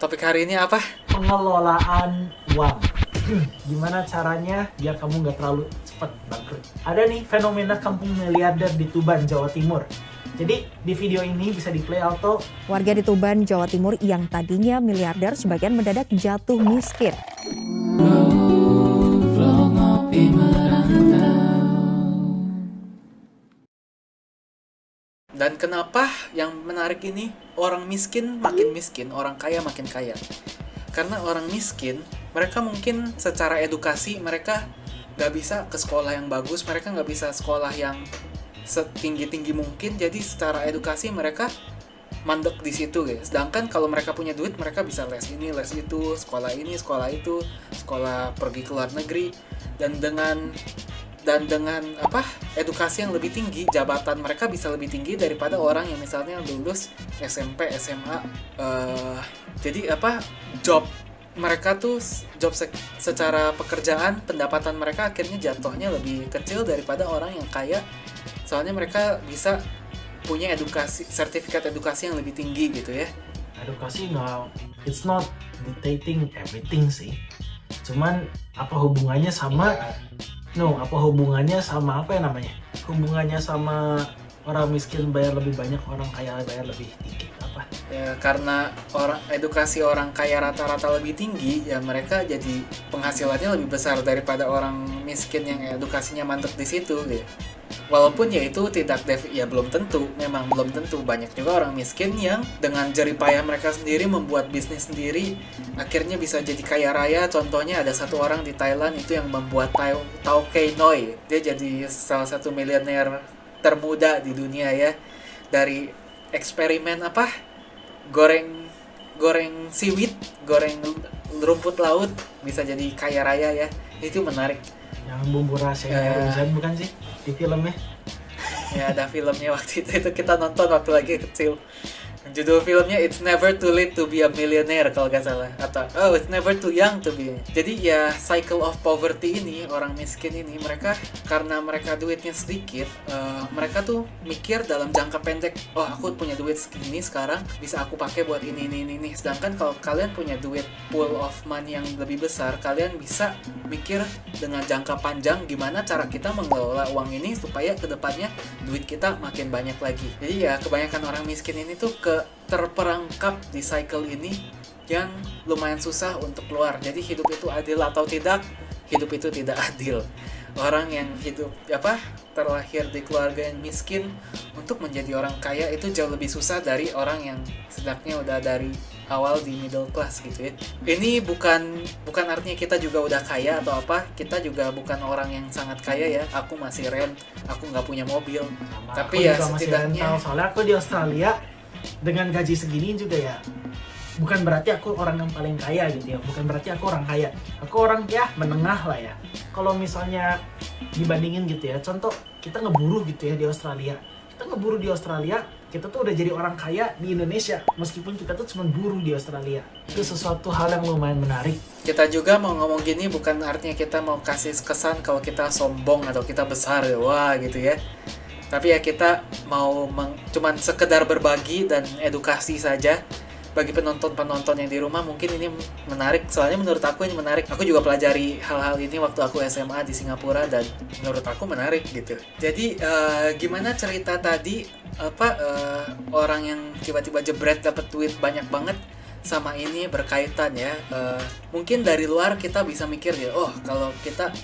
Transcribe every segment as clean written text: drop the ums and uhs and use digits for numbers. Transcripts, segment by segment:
Topik hari ini apa? Pengelolaan uang. Gimana caranya biar kamu nggak terlalu cepat bangkrut. Ada nih fenomena kampung miliarder di Tuban, Jawa Timur. Jadi di video ini bisa di play auto. Warga di Tuban, Jawa Timur yang tadinya miliarder sebagian mendadak jatuh miskin. Dan kenapa yang menarik ini orang miskin makin miskin, orang kaya makin kaya? Karena orang miskin, mereka mungkin secara edukasi mereka nggak bisa ke sekolah yang bagus, mereka nggak bisa sekolah yang setinggi-tinggi mungkin, jadi secara edukasi mereka mandek di situ guys. Sedangkan kalau mereka punya duit, mereka bisa les ini, les itu, sekolah ini, sekolah itu, sekolah pergi ke luar negeri, dan dengan edukasi yang lebih tinggi, jabatan mereka bisa lebih tinggi daripada orang yang misalnya lulus SMP, SMA. Jadi job mereka tuh secara pekerjaan, pendapatan mereka akhirnya jatuhnya lebih kecil daripada orang yang kaya. Soalnya mereka bisa punya sertifikat edukasi yang lebih tinggi gitu ya. Edukasi it's not dictating everything sih. Cuman apa hubungannya sama Hubungannya sama orang miskin bayar lebih banyak, orang kaya bayar lebih tinggi apa? Ya, karena edukasi orang kaya rata-rata lebih tinggi, ya mereka jadi penghasilannya lebih besar daripada orang miskin yang edukasinya mandek di situ gitu. Walaupun ya itu memang belum tentu. Banyak juga orang miskin yang dengan jerih payah mereka sendiri membuat bisnis sendiri akhirnya bisa jadi kaya raya. Contohnya ada satu orang di Thailand itu yang membuat Tauke Noi. Dia jadi salah satu miliuner termuda di dunia ya. Dari eksperimen goreng seaweed, goreng rumput laut bisa jadi kaya raya ya. Itu menarik. Yang bumbu rahasia Indonesian bukan sih di filmnya? Ya ada filmnya waktu itu kita nonton waktu lagi kecil. Judul filmnya It's Never Too Late to Be a Millionaire kalau nggak salah, atau It's Never Too Young to Be. Jadi ya cycle of poverty ini, orang miskin ini karena mereka duitnya sedikit, mereka tuh mikir dalam jangka pendek. Oh aku punya duit segini sekarang, bisa aku pakai buat ini. Sedangkan kalau kalian punya duit pool of money yang lebih besar, kalian bisa mikir dengan jangka panjang gimana cara kita mengelola uang ini supaya kedepannya duit kita makin banyak lagi. Jadi ya kebanyakan orang miskin ini tuh terperangkap di cycle ini yang lumayan susah untuk keluar. Jadi hidup itu adil atau tidak? Hidup itu tidak adil. Orang yang terlahir di keluarga yang miskin untuk menjadi orang kaya itu jauh lebih susah dari orang yang setidaknya udah dari awal di middle class gitu ya. Ini bukan artinya kita juga udah kaya atau apa. Kita juga bukan orang yang sangat kaya ya. Aku masih rent, aku nggak punya mobil. Tapi ya setidaknya soalnya aku di Australia dengan gaji segini juga ya, bukan berarti aku orang yang paling kaya gitu ya, bukan berarti aku orang kaya, aku orang ya menengah lah ya. Kalau misalnya dibandingin gitu ya, contoh kita ngeburu gitu ya di Australia, kita tuh udah jadi orang kaya di Indonesia meskipun kita tuh cuma buruh di Australia. Itu sesuatu hal yang lumayan menarik. Kita juga mau ngomong gini bukan artinya kita mau kasih kesan kalau kita sombong atau kita besar wah gitu ya. Tapi ya kita mau cuman sekedar berbagi dan edukasi saja bagi penonton yang di rumah. Mungkin ini menarik, soalnya menurut aku ini menarik. Aku juga pelajari hal-hal ini waktu aku SMA di Singapura dan menurut aku menarik gitu. Jadi gimana cerita tadi orang yang tiba-tiba jebret dapat duit banyak banget sama ini berkaitan ya. Mungkin dari luar kita bisa mikir ya, oh kalau kita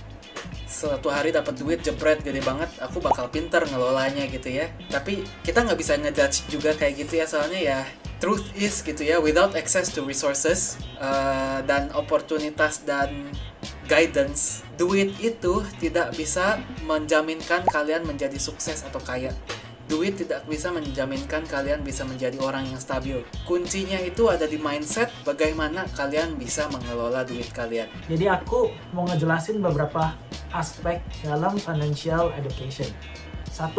suatu hari dapat duit jebret gede banget, aku bakal pinter ngelolanya gitu ya. Tapi kita nggak bisa ngejudge juga kayak gitu ya, soalnya ya truth is gitu ya, without access to resources dan oportunitas dan guidance, duit itu tidak bisa menjaminkan kalian menjadi sukses atau kaya. Duit tidak bisa menjaminkan kalian bisa menjadi orang yang stabil. Kuncinya itu ada di mindset, bagaimana kalian bisa mengelola duit kalian. Jadi aku mau ngejelasin beberapa aspek dalam financial education. 1.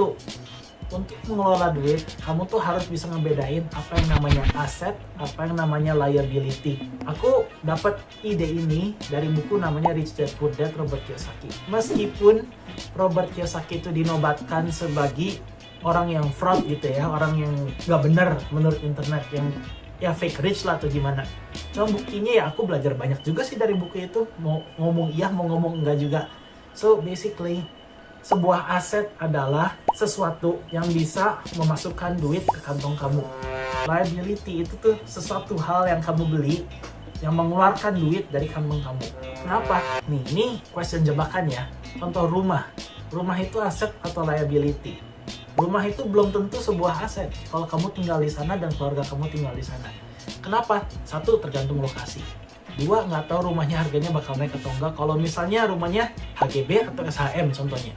Untuk mengelola duit, kamu tuh harus bisa ngebedain apa yang namanya aset, apa yang namanya liability. Aku dapat ide ini dari buku namanya Rich Dad Poor Dad Robert Kiyosaki. Meskipun Robert Kiyosaki itu dinobatkan sebagai orang yang fraud gitu ya, orang yang nggak benar menurut internet, yang ya fake rich lah atau gimana. Cuma buktinya ya aku belajar banyak juga sih dari buku itu, mau ngomong iya mau ngomong enggak juga. So basically sebuah aset adalah sesuatu yang bisa memasukkan duit ke kantong kamu. Liability itu tuh sesuatu hal yang kamu beli yang mengeluarkan duit dari kantong kamu. Kenapa? Nih, ini question jebakan ya. Contoh rumah. Rumah itu aset atau liability? Rumah itu belum tentu sebuah aset kalau kamu tinggal di sana dan keluarga kamu tinggal di sana. Kenapa? Satu, tergantung lokasi. Dua, nggak tahu rumahnya harganya bakal naik atau enggak. Kalau misalnya rumahnya HGB atau SHM contohnya.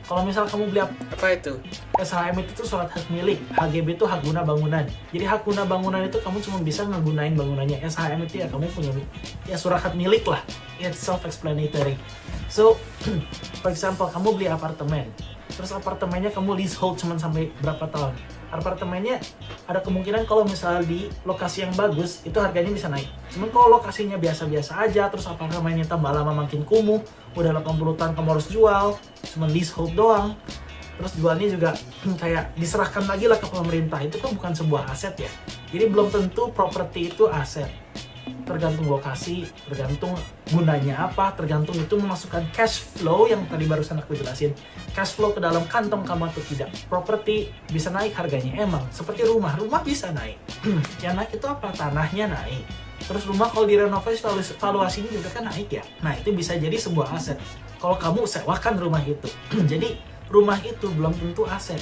Kalau misal kamu beli Apa itu? SHM itu tuh surat hak milik, HGB itu hak guna bangunan. Jadi hak guna bangunan itu kamu cuma bisa ngegunain bangunannya. SHM itu ya kamu punya ya surat hak milik lah. It's self-explanatory. So, for example, kamu beli apartemen. Terus apartemennya kamu leasehold cuma sampai berapa tahun. Apartemennya ada kemungkinan kalau misalnya di lokasi yang bagus itu harganya bisa naik. Cuman kalau lokasinya biasa-biasa aja, terus apartemennya tambah lama makin kumuh, udah 80 tahun kamu harus jual, cuma leasehold doang. Terus jualnya juga kayak diserahkan lagi lah ke pemerintah, itu kan bukan sebuah aset ya. Jadi belum tentu properti itu aset. Tergantung lokasi, tergantung gunanya apa, tergantung itu memasukkan cash flow yang tadi barusan aku jelasin. Cash flow ke dalam kantong kamu atau tidak. Properti bisa naik harganya emang, seperti rumah bisa naik. Yang naik itu apa? Tanahnya naik. Terus rumah kalau direnovasi valuasinya juga kan naik ya. Nah itu bisa jadi sebuah aset. Kalau kamu sewakan rumah itu. Jadi rumah itu belum tentu aset.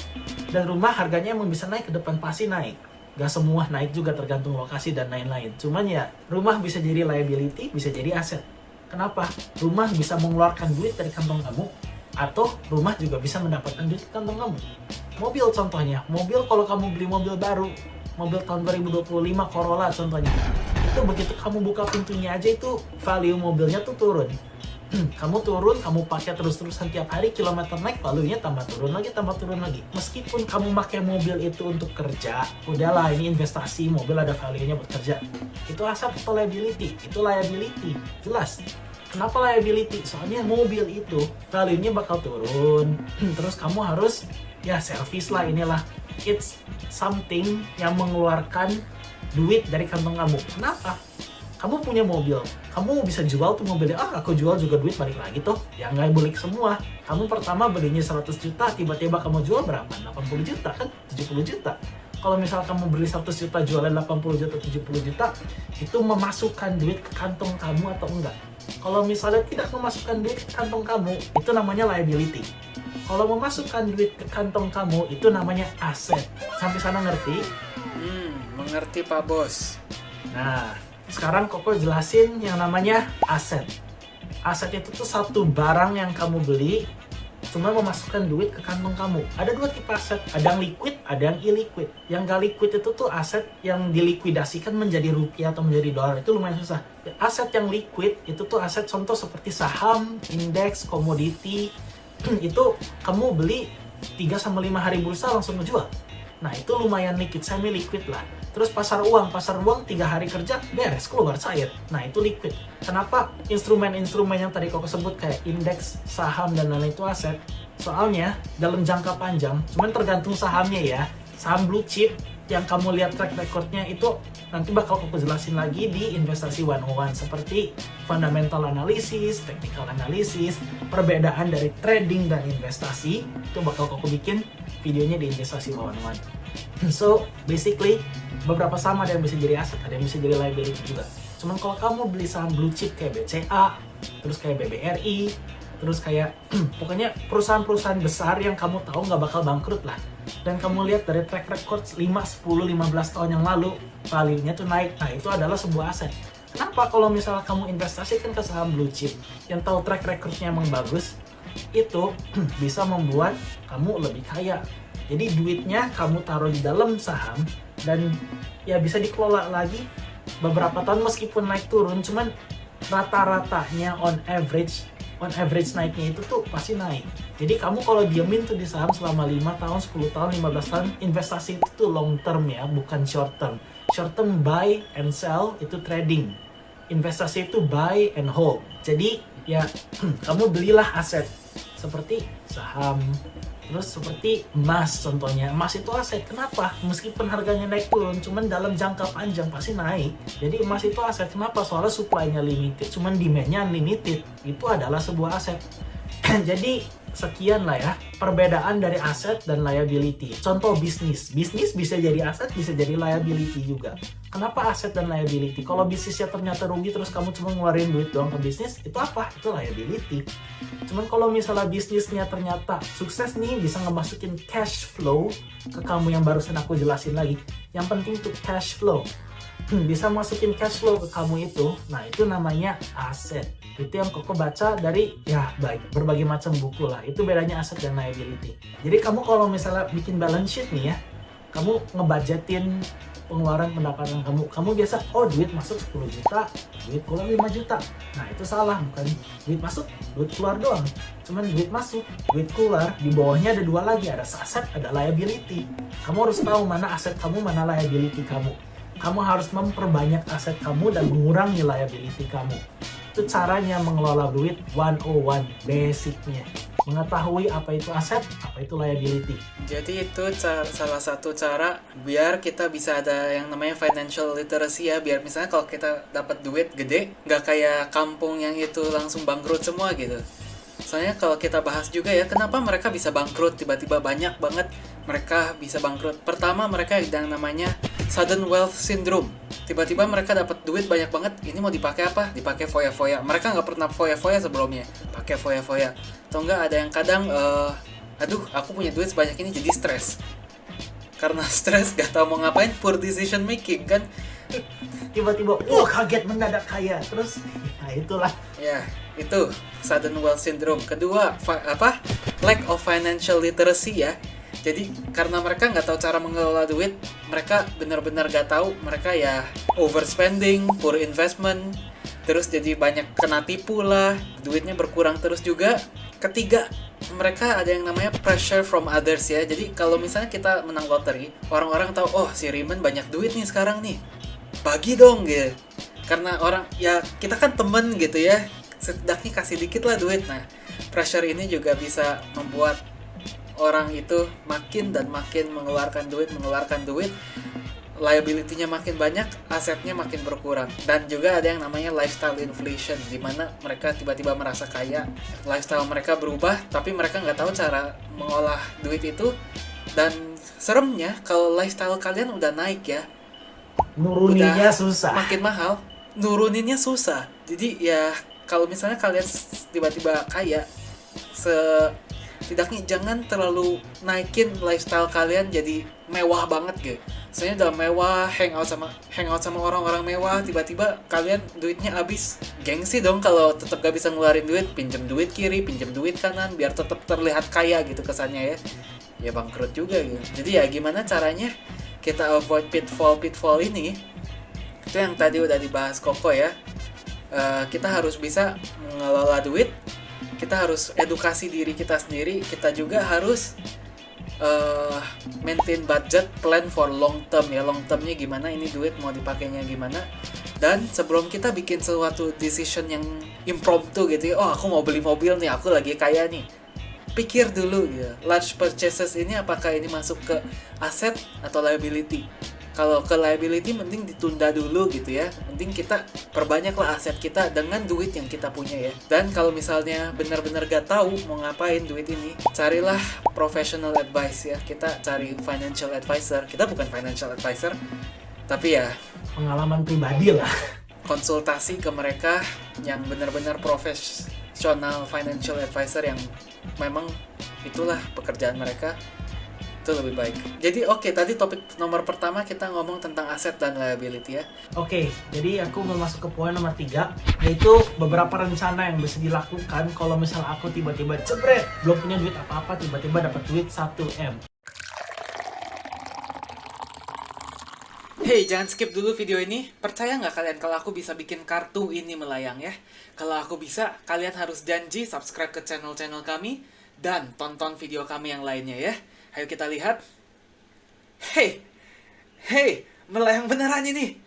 Dan rumah harganya emang bisa naik ke depan, pasti naik. Gak semua naik juga, tergantung lokasi dan lain-lain. Cuman ya rumah bisa jadi liability, bisa jadi aset. Kenapa? Rumah bisa mengeluarkan duit dari kantong kamu, atau rumah juga bisa mendapatkan duit dari kantong kamu. Mobil contohnya, mobil kalau kamu beli mobil baru, mobil tahun 2025 Corolla contohnya, itu begitu kamu buka pintunya aja itu value mobilnya tuh turun. Kamu turun, kamu pakai terus-terusan tiap hari, kilometer naik, value-nya tambah turun lagi. Meskipun kamu pakai mobil itu untuk kerja, udahlah ini investasi, mobil ada value-nya buat kerja. Itu aset atau liability? Itu liability, jelas. Kenapa liability? Soalnya mobil itu value-nya bakal turun, terus kamu harus ya service lah, inilah. It's something yang mengeluarkan duit dari kantong kamu. Kenapa? Kamu punya mobil, kamu bisa jual tuh mobilnya, aku jual juga duit balik lagi tuh. Ya nggak boleh semua. Kamu pertama belinya 100 juta, tiba-tiba kamu jual berapa? 80 juta kan? 70 juta. Kalau misal kamu beli 100 juta, jualan 80 juta, 70 juta, itu memasukkan duit ke kantong kamu atau enggak? Kalau misalnya tidak memasukkan duit ke kantong kamu, itu namanya liability. Kalau memasukkan duit ke kantong kamu, itu namanya aset. Sampai sana ngerti? Mengerti Pak Bos. Nah, sekarang Koko jelasin yang namanya aset. Aset itu tuh satu barang yang kamu beli, cuma memasukkan duit ke kantong kamu. Ada dua tipe aset, ada yang liquid, ada yang illiquid. Yang gak liquid itu tuh aset yang dilikuidasikan menjadi rupiah atau menjadi dolar, itu lumayan susah. Aset yang liquid itu tuh aset contoh seperti saham, indeks, komoditi. Itu kamu beli 3-5 hari bursa langsung ngejual. Nah itu lumayan liquid, semi liquid lah. Terus pasar uang 3 hari kerja beres, keluar cair. Nah itu liquid. Kenapa instrumen-instrumen yang tadi kau sebut kayak indeks, saham dan lain-lain itu aset? Soalnya dalam jangka panjang, cuman tergantung sahamnya ya. Saham blue chip yang kamu lihat track recordnya itu nanti bakal aku jelasin lagi di Investasi 101, seperti fundamental analysis, technical analysis, perbedaan dari trading dan investasi. Itu bakal aku bikin videonya di Investasi 101. So basically beberapa saham ada yang bisa jadi aset, ada yang bisa jadi liability juga. Cuman kalau kamu beli saham blue chip kayak BCA, terus kayak BBRI, terus kayak pokoknya perusahaan-perusahaan besar yang kamu tahu nggak bakal bangkrut lah, dan kamu lihat dari track record 5, 10, 15 tahun yang lalu value-nya tuh naik, nah itu adalah sebuah aset. Kenapa? Kalau misalnya kamu investasikan ke saham blue chip yang tahu track record-nya emang bagus, itu bisa membuat kamu lebih kaya. Jadi duitnya kamu taruh di dalam saham dan ya bisa dikelola lagi beberapa tahun meskipun naik turun, cuman rata-ratanya on average naiknya itu tuh pasti naik. Jadi kamu kalau diemin tuh di saham selama 5 tahun, 10 tahun, 15 tahun, investasi itu tuh long term ya, bukan short term. Short term buy and sell itu trading. Investasi itu buy and hold. Jadi ya kamu belilah aset seperti saham, Terus seperti emas contohnya, emas itu aset. Kenapa? Meskipun harganya naik turun, cuman dalam jangka panjang pasti naik. Jadi emas itu aset. Kenapa? Soalnya supply-nya limited, cuman demand-nya unlimited. Itu adalah sebuah aset. Jadi sekian lah ya perbedaan dari aset dan liability. Contoh bisnis bisa jadi aset, bisa jadi liability juga. Kenapa aset dan liability? Kalau bisnisnya ternyata rugi terus kamu cuma ngeluarin duit doang ke bisnis, itu apa? Itu liability. Cuman kalau misalnya bisnisnya ternyata sukses nih, bisa ngemasukin cash flow ke kamu yang barusan aku jelasin lagi. Yang penting tuh cash flow. Bisa masukin cash flow ke kamu itu, nah itu namanya aset. Itu yang Koko baca dari ya berbagai macam buku lah. Itu bedanya aset dan liability. Jadi kamu kalau misalnya bikin balance sheet nih ya, kamu ngebudgetin pengeluaran pendapatan kamu biasa, oh duit masuk 10 juta, duit keluar 5 juta. Nah itu salah, bukan duit masuk, duit keluar doang. Cuman duit masuk, duit keluar, di bawahnya ada dua lagi, ada aset, ada liability. Kamu harus tahu mana aset kamu, mana liability kamu. Kamu harus memperbanyak aset kamu dan mengurangi liability kamu. Itu caranya mengelola duit 101, basicnya. Mengetahui apa itu aset, apa itu liability. Jadi itu salah satu cara biar kita bisa ada yang namanya financial literacy ya. Biar misalnya kalau kita dapat duit gede, nggak kayak kampung yang itu langsung bangkrut semua gitu. Soalnya kalau kita bahas juga ya, kenapa mereka bisa bangkrut, tiba-tiba banyak banget mereka bisa bangkrut. Pertama, mereka yang namanya sudden wealth syndrome. Tiba-tiba mereka dapat duit banyak banget, ini mau dipakai apa? Dipakai foya-foya. Mereka nggak pernah foya-foya sebelumnya, pakai foya-foya. Atau enggak ada yang kadang, aduh aku punya duit sebanyak ini jadi stres. Karena stres gak tahu mau ngapain, poor decision making kan. Tiba-tiba, kaget mendadak kaya. Terus, nah itulah. Ya, itu sudden wealth syndrome. Kedua, lack of financial literacy ya. Jadi karena mereka nggak tahu cara mengelola duit, mereka benar-benar nggak tahu. Mereka ya overspending, poor investment, terus jadi banyak kena tipu lah, duitnya berkurang terus juga. Ketiga, mereka ada yang namanya pressure from others ya. Jadi kalau misalnya kita menang loteri, orang-orang tahu, oh si Rimen banyak duit nih sekarang nih, bagi dong gitu. Karena orang, ya kita kan temen gitu ya, setidaknya kasih dikit lah duit. Nah, pressure ini juga bisa membuat orang itu makin dan makin mengeluarkan duit, liability-nya makin banyak, asetnya makin berkurang. Dan juga ada yang namanya lifestyle inflation, di mana mereka tiba-tiba merasa kaya, lifestyle mereka berubah, tapi mereka nggak tahu cara mengolah duit itu. Dan seremnya, kalau lifestyle kalian udah naik ya, nuruninnya udah susah. makin mahal, nuruninnya susah. Jadi ya kalau misalnya kalian tiba-tiba kaya, setidaknya jangan terlalu naikin lifestyle kalian jadi mewah banget gitu. Soalnya udah mewah, hangout sama orang-orang mewah, tiba-tiba kalian duitnya habis. Gengsi dong kalau tetap gak bisa ngeluarin duit, pinjem duit kiri, pinjem duit kanan biar tetap terlihat kaya gitu kesannya ya. Ya bangkrut juga gitu. Jadi ya gimana caranya kita avoid pitfall ini? Itu yang tadi udah dibahas Koko ya. Kita harus bisa mengelola duit, kita harus edukasi diri kita sendiri, kita juga harus maintain budget plan for long term ya. Long termnya gimana, ini duit mau dipakainya gimana. Dan sebelum kita bikin suatu decision yang impromptu gitu ya, oh aku mau beli mobil nih, aku lagi kaya nih, pikir dulu ya, large purchases ini apakah ini masuk ke aset atau liability. Kalau ke liability mending ditunda dulu gitu ya. Mending kita perbanyaklah aset kita dengan duit yang kita punya ya. Dan kalau misalnya benar-benar gak tahu mau ngapain duit ini, carilah professional advice ya. Kita cari financial advisor. Kita bukan financial advisor, tapi ya pengalaman pribadi lah. Konsultasi ke mereka yang benar-benar profesional financial advisor yang memang itulah pekerjaan mereka. Itu lebih baik. Jadi tadi topik nomor pertama kita ngomong tentang aset dan liability ya. Jadi aku mau masuk ke poin nomor 3, yaitu beberapa rencana yang bisa dilakukan kalau misal aku tiba-tiba jebret, belum punya duit apa-apa, tiba-tiba dapat duit 1M. Hey, jangan skip dulu video ini. Percaya nggak kalian kalau aku bisa bikin kartu ini melayang ya? Kalau aku bisa, kalian harus janji subscribe ke channel-channel kami dan tonton video kami yang lainnya ya. Ayo kita lihat. Hey, melayang beneran ini.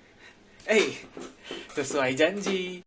Sesuai janji.